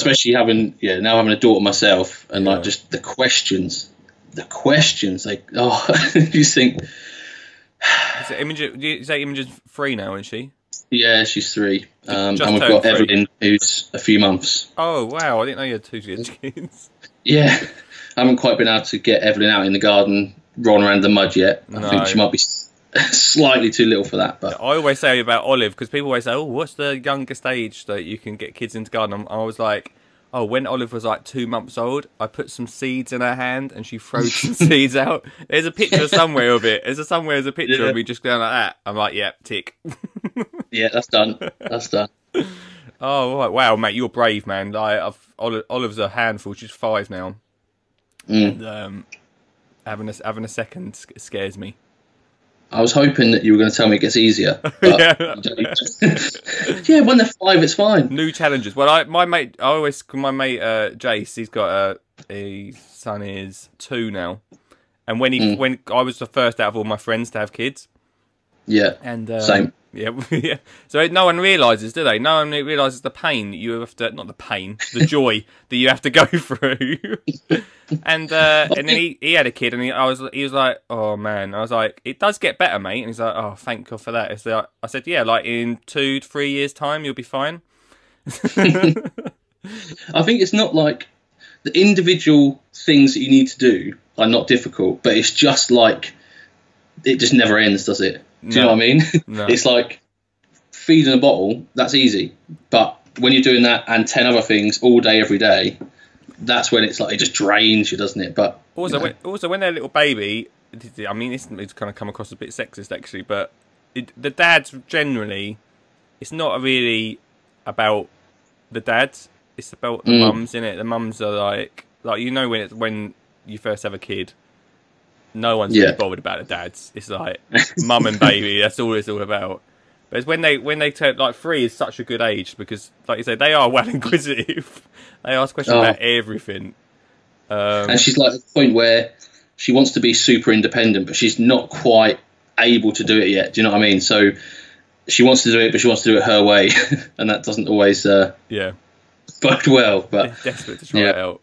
especially having now having a daughter myself, and like just the questions, like you think. Is that Imogen's 3 now, isn't she? Yeah, she's 3. And Just we've turned got 3. Evelyn, who's a few months. Oh wow, I didn't know you had 2 kids. Yeah, I haven't quite been able to get Evelyn out in the garden, rolling around the mud yet. I think she might be slightly too little for that. But I always say about Olive, because people always say, "Oh, what's the youngest age that you can get kids into garden?" I was like, "Oh, when Olive was like 2 months old, I put some seeds in her hand and she throws some seeds out." There's a picture somewhere of it. There's a picture of me just going like that. I'm like, "Yeah, tick." Yeah, that's done. That's done. Oh, right. Wow, mate, you're brave, man. Like, Olive's a handful. She's 5 now, and having a second scares me. I was hoping that you were going to tell me it gets easier. But Yeah, when they're 5, it's fine. New challenges. Well, my mate Jace, he's got his son is 2 now, and when I was the first out of all my friends to have kids. Yeah, and same. Yeah, yeah. So no one realises, do they? No one realises the pain that you have to—not the pain, the joy that you have to go through. And then he had a kid, and he was like, "Oh man," I was like, "It does get better, mate." And he's like, "Oh, thank God for that." So I said, "Yeah, like in 2 to 3 years' time, you'll be fine." I think it's not like the individual things that you need to do are not difficult, but it's just like it just never ends, does it? Do you know what I mean? No. It's like feeding a bottle, that's easy. But when you're doing that and 10 other things all day, every day, that's when it's like it just drains you, doesn't it? But also, when they're a little baby, I mean, it's kind of come across a bit sexist actually, but the dads generally, it's not really about the dads. It's about the mums, innit? The mums are like when you first have a kid, no one's really bothered about the dads. It's like mum and baby. That's all it's all about. But it's when they turn like 3 is such a good age because, like you say, they are well inquisitive. They ask questions about everything. And she's like at the point where she wants to be super independent, but she's not quite able to do it yet. Do you know what I mean? So she wants to do it, but she wants to do it her way, and that doesn't always bode well. But desperate to try it out.